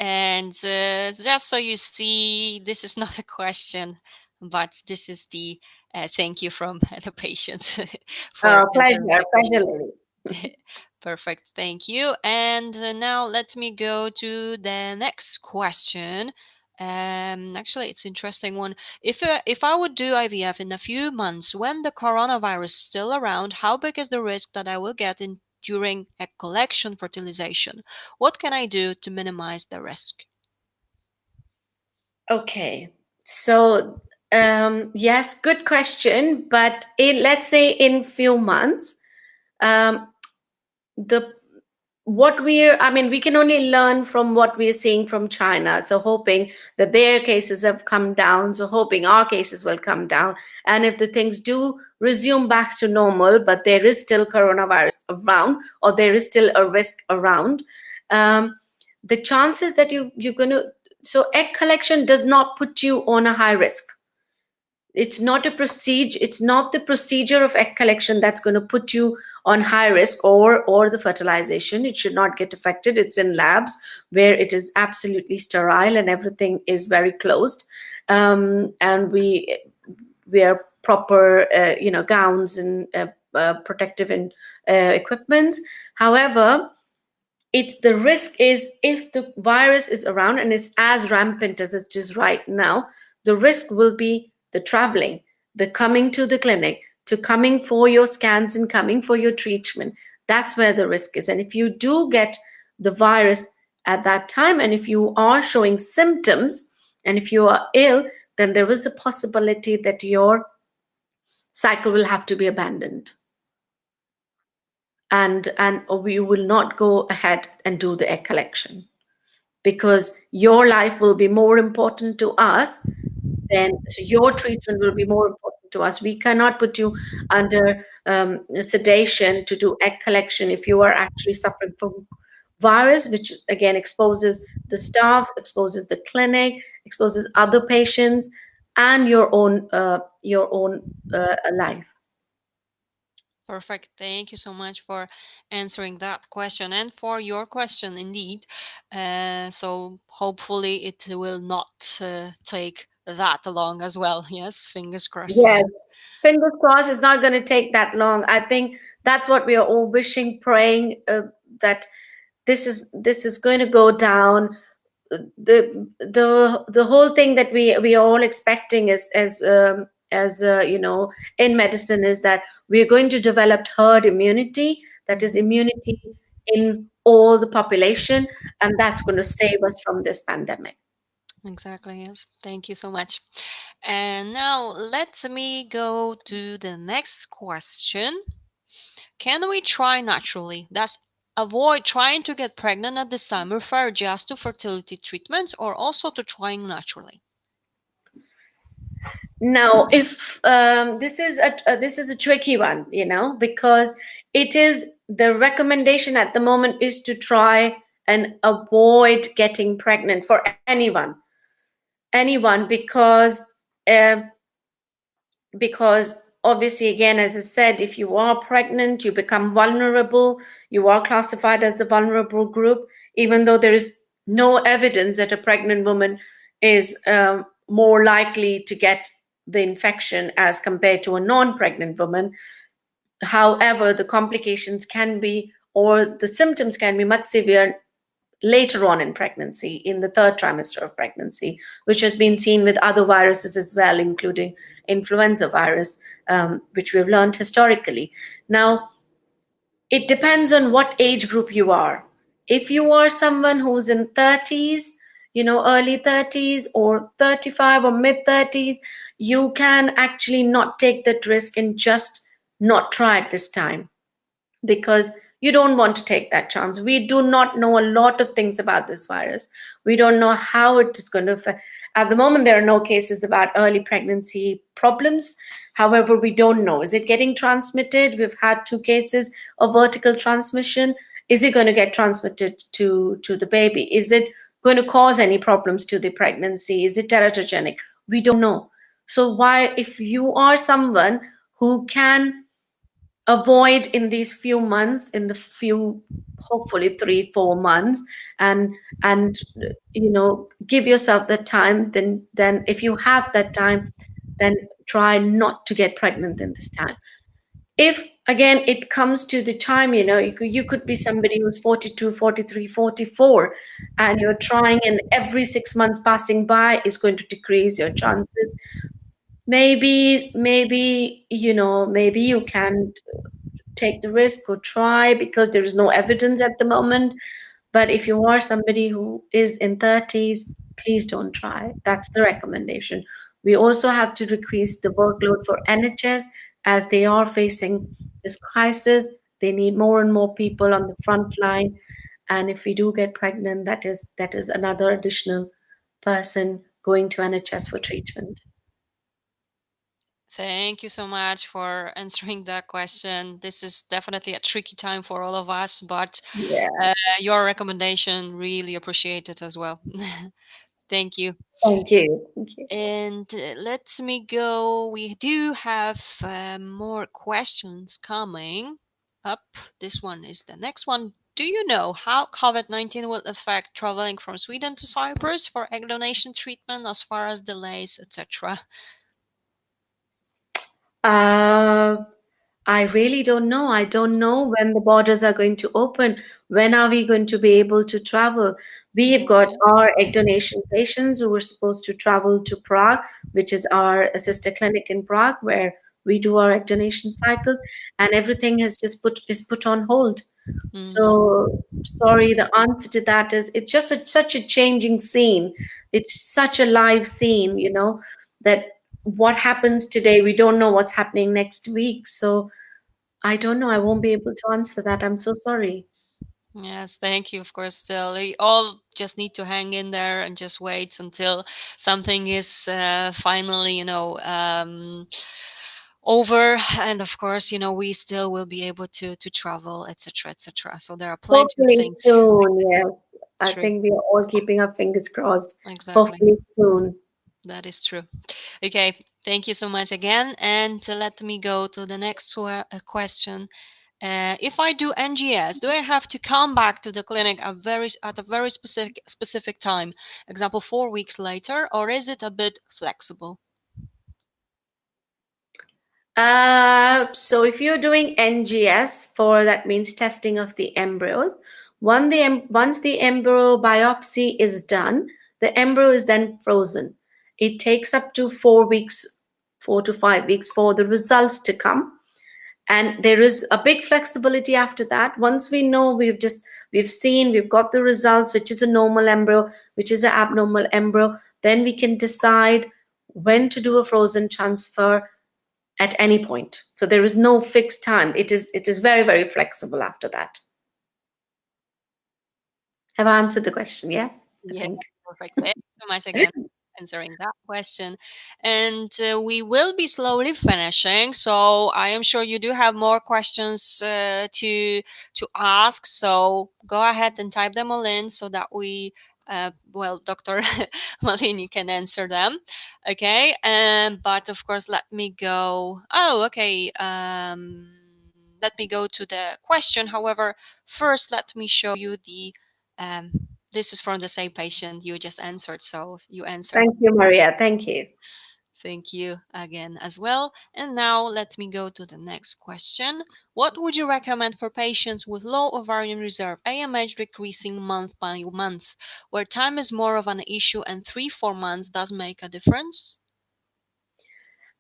And just so you see, this is not a question, but this is the thank you from the patients for Pleasure. Perfect. Thank you. And now let me go to the next question. Actually, it's interesting one. If I would do IVF in a few months when the coronavirus is still around, how big is the risk that I will get in during egg collection fertilization? What can I do to minimize the risk? Okay. So, yes, good question. But let's say in few months, um, the what we're I mean, we can only learn from what we're seeing from China, so hoping that their cases have come down, so hoping our cases will come down, and if the things do resume back to normal but there is still coronavirus around, or there is still a risk around, um, the chances that you're going to, so egg collection does not put you on a high risk. It's not the procedure of egg collection that's going to put you on high risk, or the fertilization. It should not get affected. It's in labs where it is absolutely sterile and everything is very closed, and we wear proper gowns and protective and equipments. However, it's the risk is, if the virus is around and is as rampant as it is right now, the risk will be the traveling, the coming to the clinic, to coming for your scans and coming for your treatment. That's where the risk is. And if you do get the virus at that time, and if you are showing symptoms, and if you are ill, then there is a possibility that your cycle will have to be abandoned, and we will not go ahead and do the egg collection, because your life will be more important to us, then your treatment will be more important to us. We cannot put you under sedation to do egg collection if you are actually suffering from virus, which again exposes the staff, exposes the clinic, exposes other patients, and your own life. Perfect. Thank you so much for answering that question and for your question, indeed. So hopefully it will not take that long as well. Yes, fingers crossed. Yes, fingers crossed. It's not going to take that long. I think that's what we are all wishing, praying, that this is going to go down. The whole thing that we are all expecting is, as in medicine, is that we are going to develop herd immunity, that is immunity in all the population, and that's going to save us from this pandemic. Exactly, yes. Thank you so much. And now let me go to the next question. Can we try naturally? Thus, avoid trying to get pregnant at this time, refer just to fertility treatments or also to trying naturally? Now, if this is a tricky one, because it is, the recommendation at the moment is to try and avoid getting pregnant for anyone, uh, because obviously, again, as I said, if you are pregnant, you become vulnerable. You are classified as a vulnerable group, even though there is no evidence that a pregnant woman is more likely to get the infection as compared to a non-pregnant woman. However, the complications can be, or the symptoms can be much severe later on in pregnancy, in the third trimester of pregnancy, which has been seen with other viruses as well, including influenza virus, which we've learned historically. Now, it depends on what age group you are. If you are someone who's in 30s, early 30s or 35 or mid 30s, you can actually not take that risk and just not try it this time, because you don't want to take that chance. We do not know a lot of things about this virus. We don't know how it is going to affect. At the moment, there are no cases about early pregnancy problems. However, we don't know. Is it getting transmitted? We've had 2 cases of vertical transmission. Is it going to get transmitted to the baby? Is it going to cause any problems to the pregnancy? Is it teratogenic? We don't know. So why, if you are someone who can avoid in these few months, in the few, hopefully 3-4 months, and give yourself the time, then if you have that time, then try not to get pregnant in this time. If again, it comes to the time, you could be somebody who's 42, 43, 44, and you're trying, and every 6 months passing by is going to decrease your chances. Maybe, maybe you can take the risk or try, because there is no evidence at the moment. But if you are somebody who is in 30s, please don't try. That's the recommendation. We also have to decrease the workload for NHS, as they are facing this crisis. They need more and more people on the front line. And if we do get pregnant, that is another additional person going to NHS for treatment. Thank you so much for answering that question. This is definitely a tricky time for all of us, but Yeah. your recommendation really appreciated as well. Thank you. Thank you. Thank you. And let me go. We do have more questions coming up. This one is the next one. Do you know how COVID-19 will affect traveling from Sweden to Cyprus for egg donation treatment, as far as delays, etc.? Uh, I really don't know. I don't know when the borders are going to open. When are we going to be able to travel? We have got Yeah. our egg donation patients who were supposed to travel to Prague, which is our sister clinic in Prague, where we do our egg donation cycle, and everything has just put on hold. Mm-hmm. So sorry, the answer to that is it's just such a changing scene. It's such a live scene, that what happens today, we don't know what's happening next week. So I don't know. I won't be able to answer that. I'm so sorry. Yes, thank you. Of course, still, we all just need to hang in there and just wait until something is finally, over. And of course, we still will be able to travel, etc., etc. So there are plenty of Hopefully things like soon, yes. this. I True, think we are all keeping our fingers crossed. exactly. Hopefully soon. That is true. Okay, thank you so much again. And let me go to the next question. If I do NGS, do I have to come back to the clinic at a very specific time, example 4 weeks later, or is it a bit flexible? So if you're doing NGS, for that means testing of the embryos, once the embryo biopsy is done, the embryo is then frozen. It takes up to 4 weeks, 4 to 5 weeks for the results to come. And there is a big flexibility after that. Once we know we've got the results, which is a normal embryo, which is an abnormal embryo, then we can decide when to do a frozen transfer at any point. So there is no fixed time. It is very, very flexible after that. Have I answered the question? Yeah, I Yeah, think. perfect. Thank you so much again for answering that question. And we will be slowly finishing. So I am sure you do have more questions to ask. So go ahead and type them all in so that Dr. Malini can answer them. Okay. But of course, let me go. Oh, okay. Let me go to the question. However, first, let me show you the um, this is from the same patient you just answered, so you answered. Thank you, Maria. Thank you. Thank you again as well. And now let me go to the next question. What would you recommend for patients with low ovarian reserve, AMH decreasing month by month, where time is more of an issue and 3-4 months does make a difference?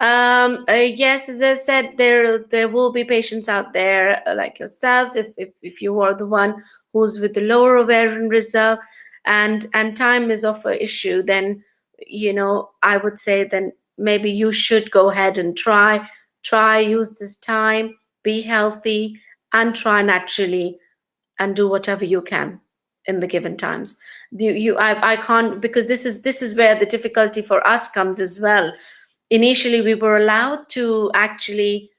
Yes, as I said, there will be patients out there like yourselves, if you are the one who's with the lower ovarian reserve, and time is of an issue, then I would say then maybe you should go ahead and try use this time, be healthy, and try naturally, and do whatever you can in the given times. I can't, because this is where the difficulty for us comes as well. Initially we were allowed to actually,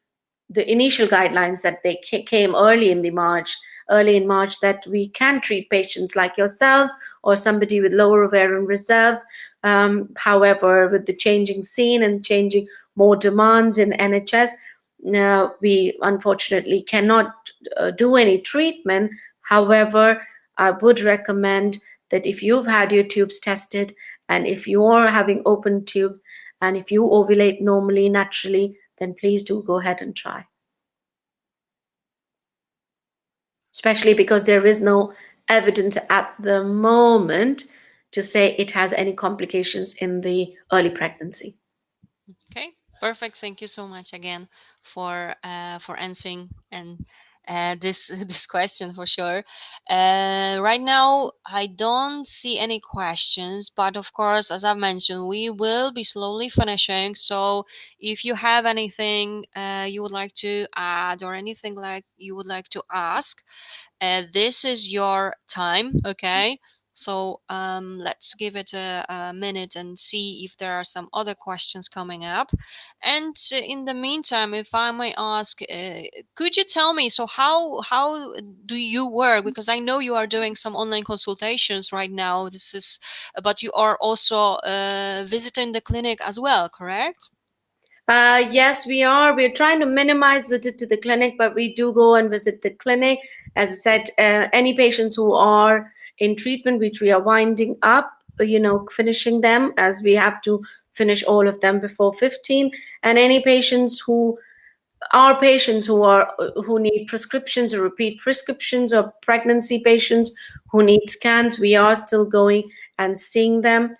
the initial guidelines that they came early in March, that we can treat patients like yourselves or somebody with lower ovarian reserves. However, with the changing scene and changing more demands in NHS, now we unfortunately cannot do any treatment. However, I would recommend that if you've had your tubes tested, and if you are having open tubes, and if you ovulate normally, naturally, then please do go ahead and try. especially because there is no evidence at the moment to say it has any complications in the early pregnancy. Okay, perfect. Thank you so much again for answering and this this question for sure. Right now, I don't see any questions, but of course, as I've mentioned, we will be slowly finishing. So, if you have anything you would like to add or anything like you would like to ask, this is your time, okay? So let's give it a minute and see if there are some other questions coming up. And in the meantime, if I may ask, could you tell me, so how do you work? Because I know you are doing some online consultations right now. This is, but you are also visiting the clinic as well, correct? Yes, we are. We're trying to minimize visit to the clinic, but we do go and visit the clinic. As I said, any patients who are in treatment, which we are winding up, finishing them, as we have to finish all of them before 15, and any patients who are patients who need prescriptions or repeat prescriptions, or pregnancy patients who need scans, we are still going and seeing them.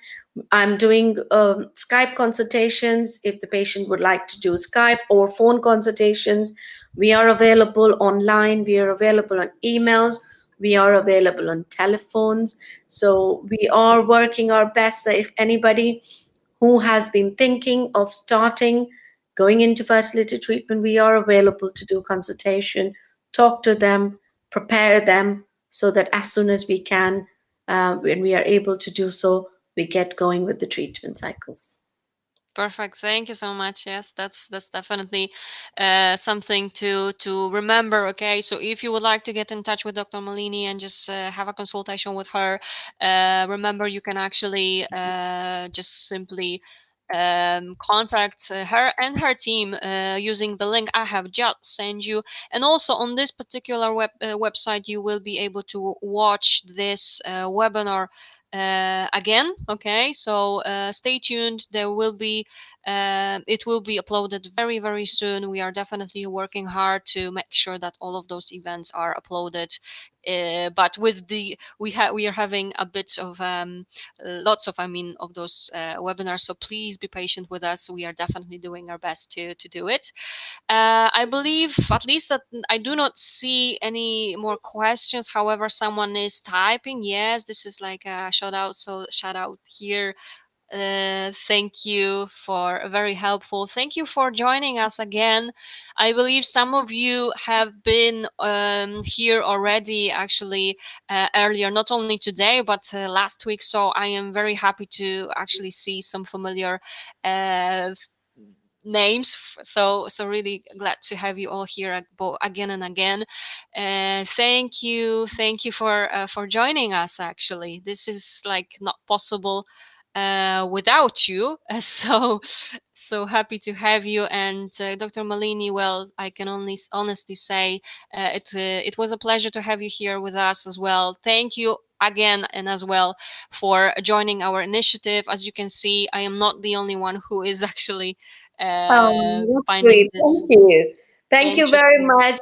I'm doing Skype consultations if the patient would like to do Skype, or phone consultations. We are available online, we are available on emails, we are available on telephones. So we are working our best. So if anybody who has been thinking of starting going into fertility treatment, we are available to do consultation, talk to them, prepare them, so that as soon as we can, when we are able to do so, we get going with the treatment cycles. Perfect. Thank you so much. Yes, that's definitely something to remember. Okay, so if you would like to get in touch with Dr. Malini and just have a consultation with her, remember you can actually just simply contact her and her team using the link I have just sent you. And also on this particular website, you will be able to watch this webinar again. Okay, so stay tuned. There will be it will be uploaded very very soon. We are definitely working hard to make sure that all of those events are uploaded. But with the we are having a bit of lots of of those webinars, so please be patient with us. We are definitely doing our best to do it. I believe at least that I do not see any more questions. However, someone is typing. Yes, this is like a shout out. So shout out here. Thank you for very helpful. Thank you for joining us again. I believe some of you have been here already, actually earlier, not only today but last week. So I am very happy to actually see some familiar names. So really glad to have you all here again and again. Thank you for joining us. Actually, this is like not possible without you. So happy to have you. And Dr. Malini, well, I can only honestly say it was a pleasure to have you here with us as well. Thank you again and as well for joining our initiative. As you can see, I am not the only one who is actually That's finding great. this Thank you. Thank you very interesting. much.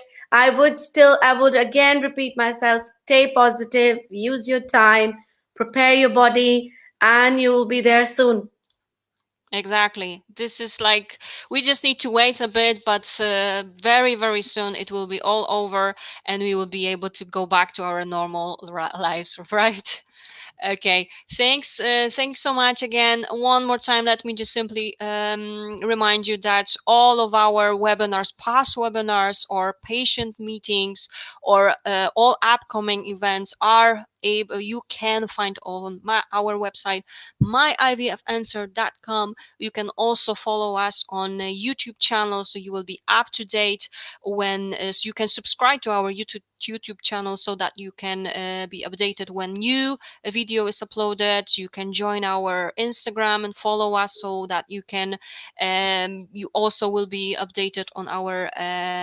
I would again repeat myself, stay positive, use your time, prepare your body, and you will be there soon. Exactly. This is like, we just need to wait a bit, but very, very soon it will be all over and we will be able to go back to our normal lives, right? Okay, thanks so much again. One more time, let me just simply remind you that all of our webinars, past webinars or patient meetings, or all upcoming events are able, you can find on our website, myivfanswer.com. You can also follow us on YouTube channel, so you will be up to date when so you can subscribe to our YouTube channel so that you can be updated when new a video is uploaded. You can join our Instagram and follow us so that you can you also will be updated on our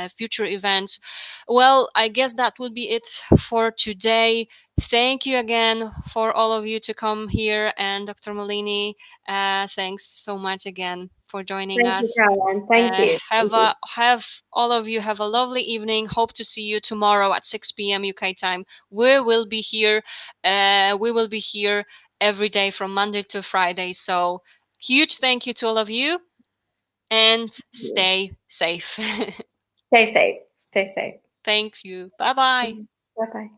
future events. Well, I guess that will be it for today. thank you again for all of you to come here, and Dr. Malini, thanks so much again for joining Thank you, us. Caroline. Thank you. Thank you. Have all of you have a lovely evening. Hope to see you tomorrow at 6 p.m. UK time. We will be here. We will be here every day from Monday to Friday. So huge thank you to all of you, and stay safe. Stay safe. Stay safe. Thank you. Bye bye. Bye bye.